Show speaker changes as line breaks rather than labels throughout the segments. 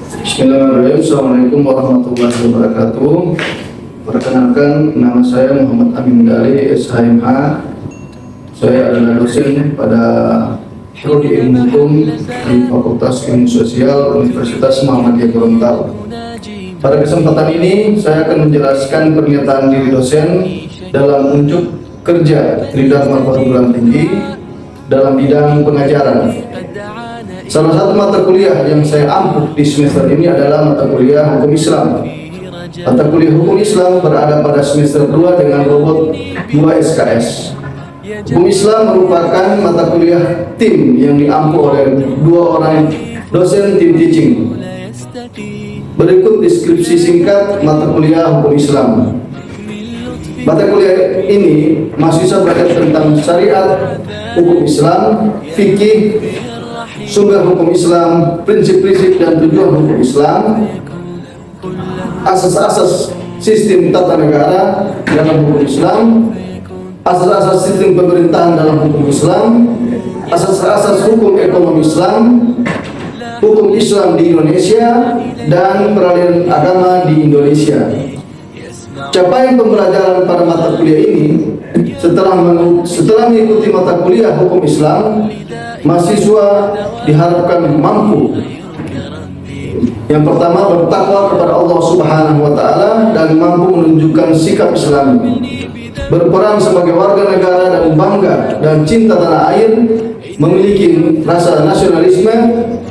Bismillahirrahmanirrahim. Assalamualaikum warahmatullahi wabarakatuh. Perkenalkan, nama saya Muhammad Amin Dari, SHMH. Saya adalah dosen pada Prodi Ilmu Hukum di Fakultas Ilmu Sosial Universitas Muhammadiyah Gorontalo. Pada kesempatan ini, saya akan menjelaskan pernyataan diri dosen dalam unjuk kerja Tridharma Perguruan Tinggi dalam bidang pengajaran. Salah satu mata kuliah yang saya ampuh di semester ini adalah mata kuliah Hukum Islam. Mata kuliah Hukum Islam berada pada semester 2 dengan bobot 2 SKS. Hukum Islam merupakan mata kuliah tim yang diampuh oleh 2 orang dosen tim teaching. Berikut deskripsi singkat mata kuliah Hukum Islam. Mata kuliah ini mahasiswa belajar tentang syariat, hukum Islam, fikih, sumber hukum Islam, prinsip-prinsip dan tujuan hukum Islam, asas-asas sistem tata negara dalam hukum Islam, asas-asas sistem pemerintahan dalam hukum Islam, asas-asas hukum ekonomi Islam, hukum Islam di Indonesia, dan peralihan agama di Indonesia. Capaian pembelajaran pada mata kuliah ini, setelah mengikuti mata kuliah hukum Islam, mahasiswa diharapkan mampu yang pertama bertakwa kepada Allah Subhanahu wa Ta'ala dan mampu menunjukkan sikap Islami, berperan sebagai warga negara dan bangga dan cinta tanah air, memiliki rasa nasionalisme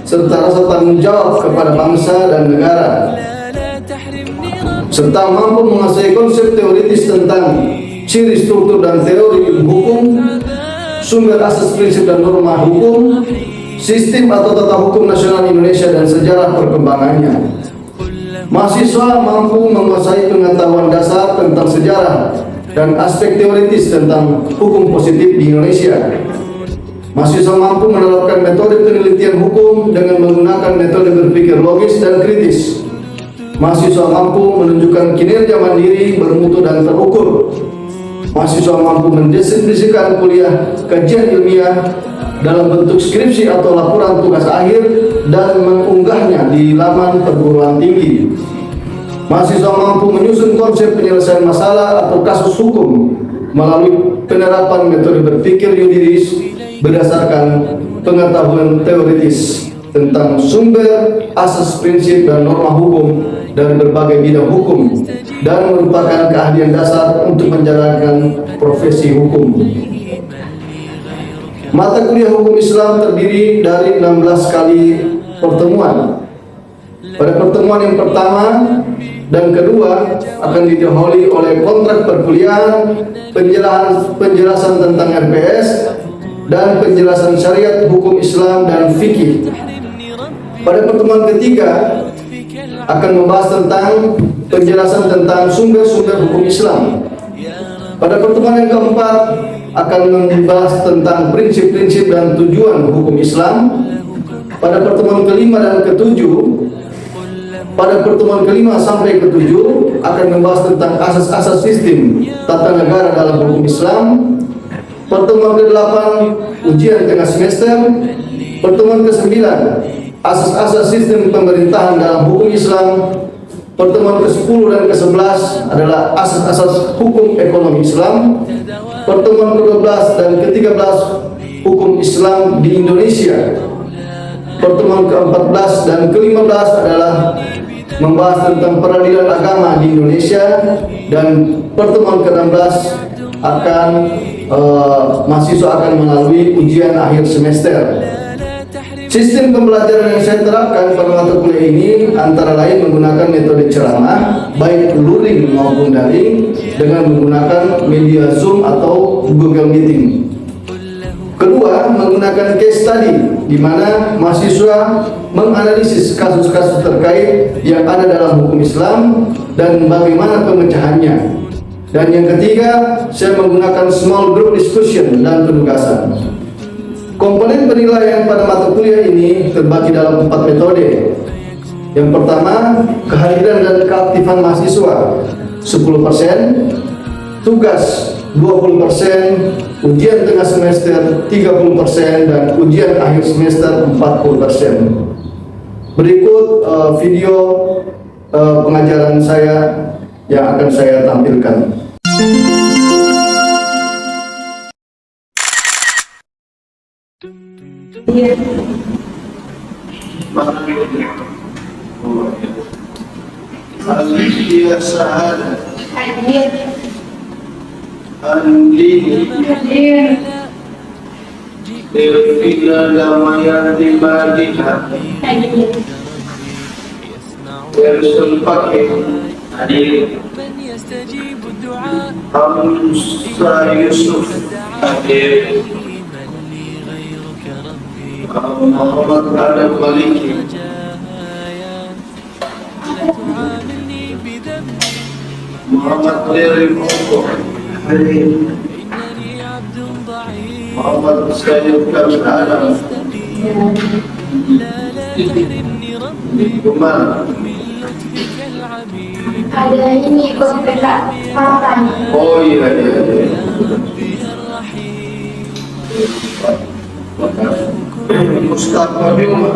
serta rasa tanggung jawab kepada bangsa dan negara, serta mampu menguasai konsep teoritis tentang ciri struktur dan teori ilmu hukum, sumber asas prinsip dan norma hukum, sistem atau tata hukum nasional Indonesia dan sejarah perkembangannya. Mahasiswa mampu menguasai pengetahuan dasar tentang sejarah dan aspek teoritis tentang hukum positif di Indonesia. Mahasiswa mampu menerapkan metode penelitian hukum dengan menggunakan metode berpikir logis dan kritis. Mahasiswa mampu menunjukkan kinerja mandiri, bermutu dan terukur. Mahasiswa mampu mendeskripsikan kuliah kajian ilmiah dalam bentuk skripsi atau laporan tugas akhir dan mengunggahnya di laman perguruan tinggi. Mahasiswa mampu menyusun konsep penyelesaian masalah atau kasus hukum melalui penerapan metode berpikir yuridis berdasarkan pengetahuan teoritis tentang sumber, asas, prinsip, dan norma hukum dari berbagai bidang hukum dan merupakan keahlian dasar untuk menjalankan profesi hukum. Mata kuliah Hukum Islam terdiri dari 16 kali pertemuan. Pada pertemuan yang pertama dan kedua akan didahului oleh kontrak perkuliahan, penjelasan tentang RPS, dan penjelasan syariat hukum Islam dan fikih. Pada pertemuan ketiga akan membahas tentang penjelasan tentang sumber-sumber hukum Islam. Pada pertemuan yang keempat akan membahas tentang prinsip-prinsip dan tujuan hukum Islam. Pada pertemuan kelima dan ketujuh, pada pertemuan kelima sampai ketujuh akan membahas tentang asas-asas sistem tata negara dalam hukum Islam. Pertemuan ke-8 ujian tengah semester. Pertemuan ke-9 asas-asas sistem pemerintahan dalam hukum Islam. Pertemuan ke-10 dan ke-11 adalah asas-asas hukum ekonomi Islam. Pertemuan ke-12 dan ke-13 hukum Islam di Indonesia. Pertemuan ke-14 dan ke-15 adalah membahas tentang peradilan agama di Indonesia. Dan pertemuan ke-16 akan mahasiswa akan melalui ujian akhir semester. Sistem pembelajaran yang saya terapkan pada mata kuliah ini antara lain menggunakan metode ceramah, baik luring maupun daring, dengan menggunakan media Zoom atau Google Meeting. Kedua, menggunakan case study, di mana mahasiswa menganalisis kasus-kasus terkait yang ada dalam hukum Islam dan bagaimana pemecahannya. Dan yang ketiga, saya menggunakan small group discussion dan penugasan. Komponen penilaian pada mata kuliah ini terbagi dalam 4 metode. Yang pertama, kehadiran dan keaktifan mahasiswa 10%, tugas 20%, ujian tengah semester 30%, dan ujian akhir semester 40%. Berikut video pengajaran saya yang akan saya tampilkan. Aliyah Sahadat Andi Irfina Damayan Dimadiha Yersul Fakir Hadir Hamsa Yusuf Hadir Muhammad Adam Maliki Muhammad Dery Moko Hadir Muhammad Sayyid Kabir Adam Kumar
ada ini konflik makan.
Oh iya. Mustafa Bima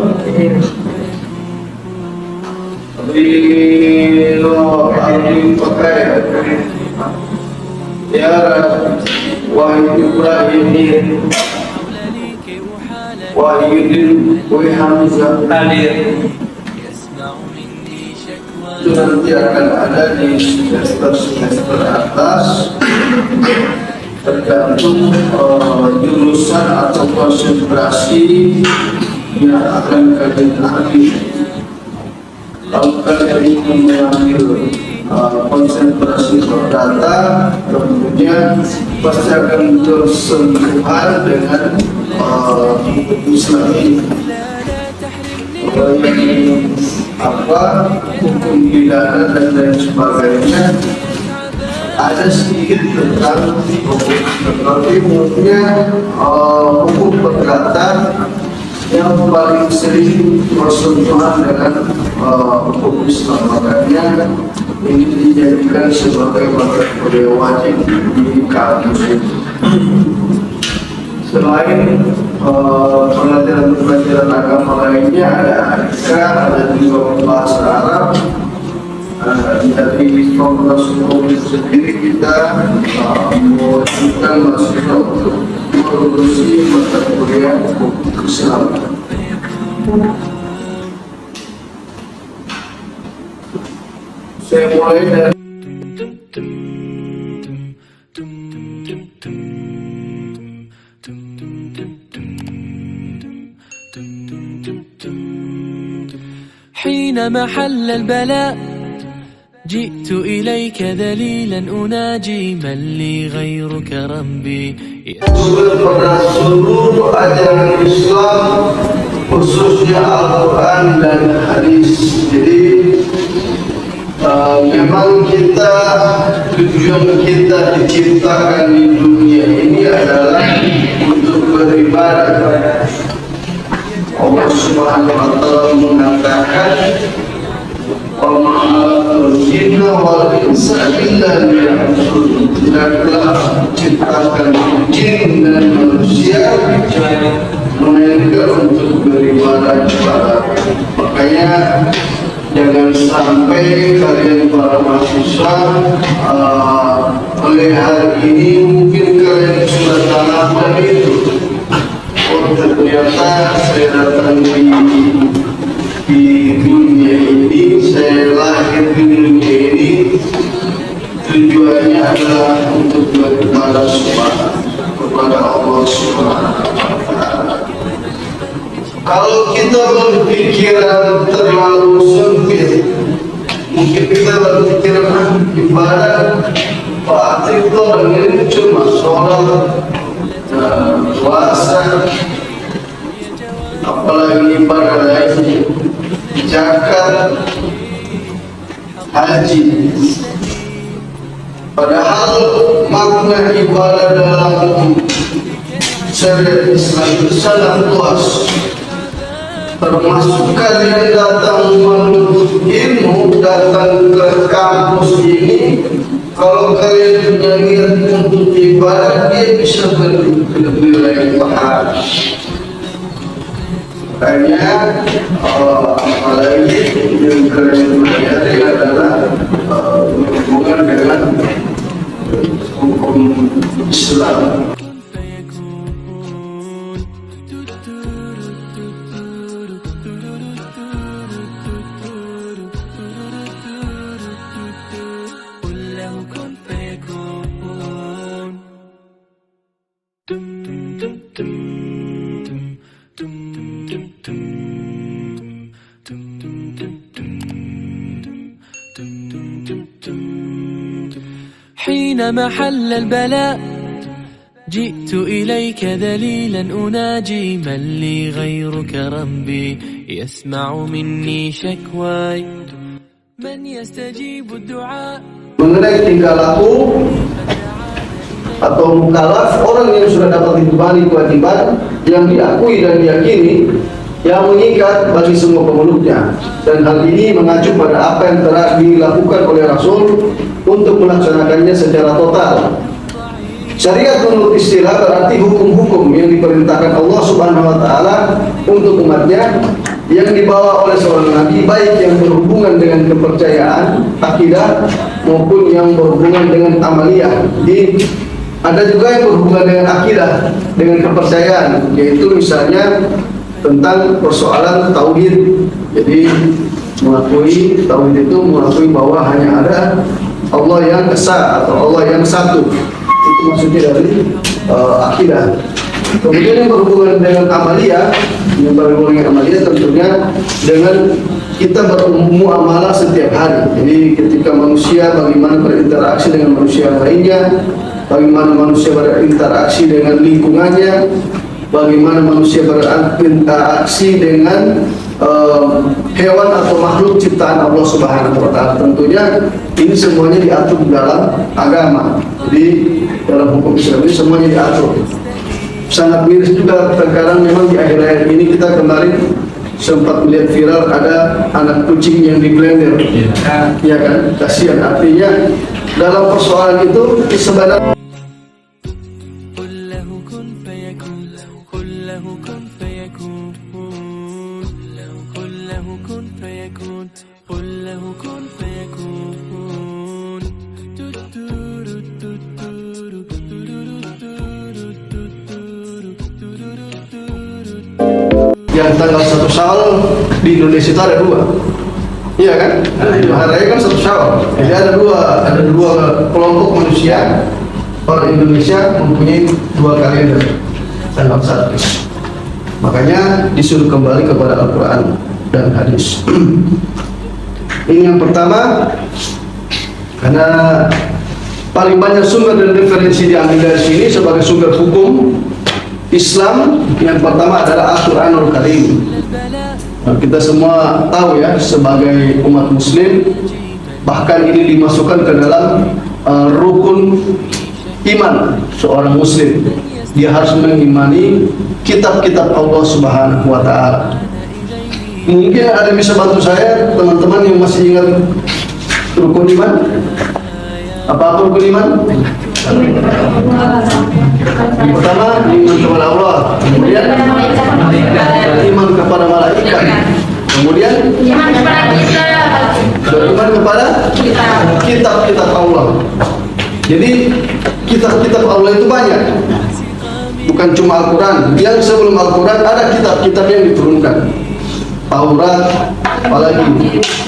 Rino Arvin Pakai Tiara Wahid Ibrahim Wahyudin Wai Hamzah Hadir. Itu nanti akan ada di semester atas, tergantung jurusan atau konsentrasi yang akan kalian ambil. Kalau kalian ingin mengambil konsentrasi perdata, tentunya pasti akan tersentuhan dengan Islam ini. Hukum pidana dan lain sebagainya ada sedikit tentang hukum, tetapi umumnya hukum perdata yang paling sering bersentuhan dengan hukum Islam, makanya ini dijadikan sebagai mata kuliah wajib di kampus itu. Selain pelajaran agama lainnya, ada hadisah, ada juga bahasa Arab. Dari Fakultas Hukum sendiri kita mewajibkan mahasiswa untuk produksi mata kuliah hukum Islam. Saya mulai dari
حينما حل البلاء جئت إليك ذليلا أناجي من لي غيرك ربي.
pada seluruh ajaran Islam, khususnya Al-Quran dan Hadis. Jadi memang tujuan kita diciptakan di dunia ini adalah untuk beribadah. Allah Subhanahu wa Ta'ala mengatakan, "Wa ma khalaqtul jinna wal insa illa liya'budun." Tidaklah ciptakan jin dan manusia melainkan untuk beribadah kepada. Makanya jangan sampai kalian para mahasiswa oleh hari ini mungkin kalian sudah tanamkan itu. Oh, ternyata saya datang di dunia ini, saya lahir di dunia ini, tujuannya adalah untuk beribadah kepada Allah Subhanahu wa Ta'ala. Kalau kita berpikiran terlalu sempit, mungkin kita berpikiran ibadah Pak itu orang ini cuma sholat, puasa, apalagi ibadah lain, zakat, haji. Padahal makna ibadah dalam syariat Islam itu sangat luas. Termasuk kalian datang menuntut ilmu, datang ke kampus ini, kalau kalian punya niat untuk ibadah, dia bisa bernilai pahala. Makanya apalagi yang kalian adalah hubungan dengan hukum Islam.
حينما حل البلاء جئت إليك ذليلا أناجي من لي غيرك ربي يسمع مني شكواي من يستجيب الدعاء.
Mengenai tingkah laku atau mukallaf orang yang sudah dapat ditebani kewajiban yang diakui dan diyakini yang mengikat bagi semua pemeluknya, dan hal ini mengacu pada apa yang telah dilakukan oleh Rasul untuk melaksanakannya secara total. Syariat menurut istilah berarti hukum-hukum yang diperintahkan Allah Subhanahu wa taala untuk umatnya yang dibawa oleh seorang nabi, baik yang berhubungan dengan kepercayaan, akidah maupun yang berhubungan dengan amaliyah. Jadi ada juga yang berhubungan dengan akidah, dengan kepercayaan, yaitu misalnya tentang persoalan tauhid. Jadi mengakui tauhid itu mengakui bahwa hanya ada Allah yang esa atau Allah yang satu. Itu maksudnya dari akidah. Kemudian yang berhubungan dengan amaliyah, yang berhubungan dengan amaliyah tentunya dengan kita bermuamalah setiap hari. Jadi ketika manusia bagaimana berinteraksi dengan manusia lainnya, bagaimana manusia berinteraksi dengan lingkungannya, bagaimana manusia berinteraksi dengan hewan atau makhluk ciptaan Allah Subhanahu wa taala. Tentunya ini semuanya diatur dalam agama. Jadi dalam hukum Islam ini semuanya diatur. Sangat miris juga terkadang memang di akhir-akhir ini kita kemarin sempat melihat viral ada anak kucing yang di blender. Ya kan? Kasihan, artinya dalam persoalan itu sebenarnya yang tanggal 1 Syawal di Indonesia itu ada 2, iya kan? Hari raya kan 1 Syawal. Jadi ada dua kelompok manusia. Orang Indonesia mempunyai 2 kalender tanggal 1. Makanya disuruh kembali kepada Al-Quran dan hadis. Ini yang pertama, karena paling banyak sumber dan referensi diambil dari sini sebagai sumber hukum Islam. Yang pertama adalah Al-Quranul Karim. Nah, kita semua tahu ya, sebagai umat muslim, bahkan ini dimasukkan ke dalam rukun iman seorang muslim. Dia harus mengimani kitab-kitab Allah Subhanahu wa taala. Mungkin ada yang bisa bantu saya, teman-teman yang masih ingat rukun iman? Apa rukun iman? Yang pertama, iman kepada Allah. Kemudian iman kepada malaikat. Kemudian beriman kepada kitab-kitab Allah. Jadi kitab-kitab Allah itu banyak, bukan cuma Al-Quran. Yang sebelum Al-Quran ada kitab-kitab yang diturunkan, Taurat, apalagi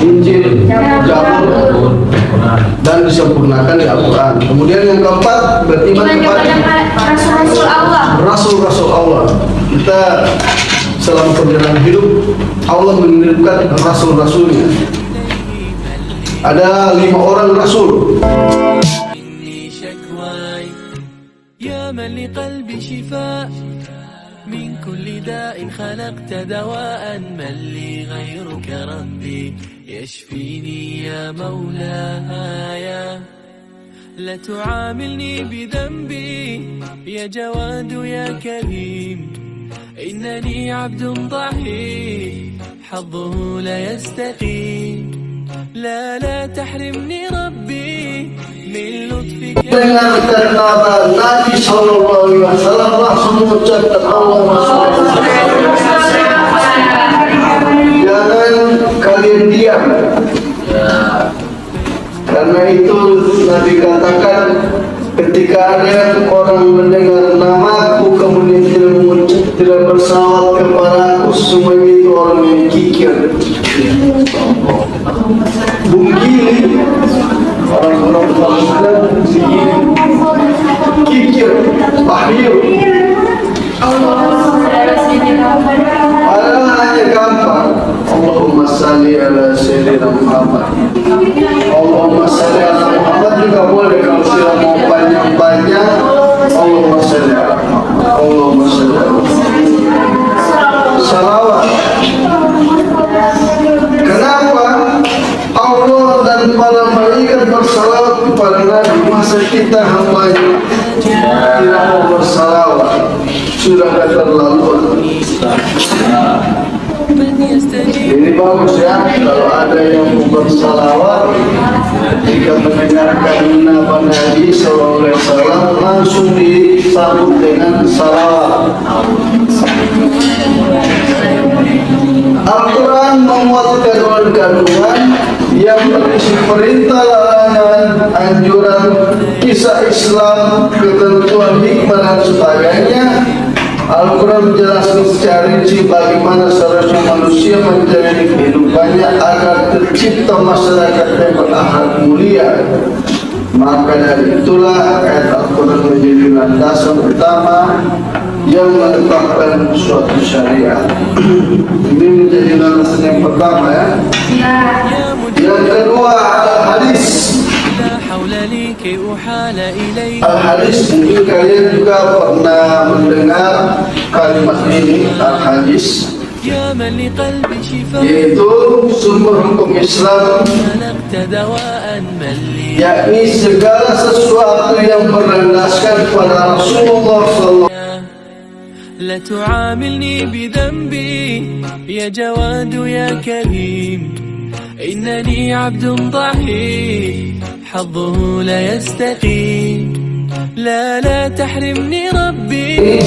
Injil, Zabur, dan disempurnakan di Al-Quran. Kemudian yang keempat, beriman kepada Rasul-Rasul Allah. Kita selama perjalanan hidup, Allah mengirimkan Rasul-Rasulnya. Ada 5 orang Rasul.
يا من لقلبي شفاء من كل داء خلقت دواء من لي غيرك ربي يشفيني يا مولاي لا تعاملني بذنبي يا جواد يا كريم إنني عبد ضعيف حظه لا يستقيم لا تحرمني ربي من لطفك.
Dengan kata Nabi Sallallahu Alaihi Wasallam langsung mengucapkan Allahumma sholli ala Muhammad. kalian diam. Karena itu Nabi katakan, ketika ada orang mendengar namaku kemudian tidak bersalawat kepadaku, semuanya itu orang yang kikir. Bugili, orang-orang Muslim kikir, akhir. Padahal hanya gampang. Allahumma salli ala sayyidina Muhammad. Allahumma salli ala Muhammad juga boleh kalau sudah mau panjang-panjang. Allahumma salli ala Muhammad. Allahumma salli ala Muhammad. Salawat. Kenapa Allah dan para malaikat bersalawat kepada Nabi, masa kita hambanya tidak mau bersalawat? Sudah keterlaluan. Ini bagus ya, kalau ada yang bersalawat jika mendengarkan nama Nabi SAW langsung disambut dengan salawat. Al-Quran memuat kandungan yang berisi perintah, larangan, anjuran, kisah Islam, ketentuan hikmah dan sebagainya. Al-Quran menjelaskan secara rinci bagaimana seharusnya manusia menjalani kehidupannya agar tercipta masyarakat yang berakhlak mulia. Maka dari itulah ayat Al-Quran menjadi landasan utama yang menetapkan suatu syariat. Ini menjadi landasan yang pertama ya. Yang kedua, hadis. Al-hadis, mungkin kalian juga pernah mendengar kalimat ini, al-hadis, yaitu sumber hukum Islam, yakni segala sesuatu yang berlandaskan pada Rasulullah SAW.
لا تعاملني بذنبي يا جواد يا كريم إنني عبد ضعيف حظه لا يستقيم لا تحرمني ربي.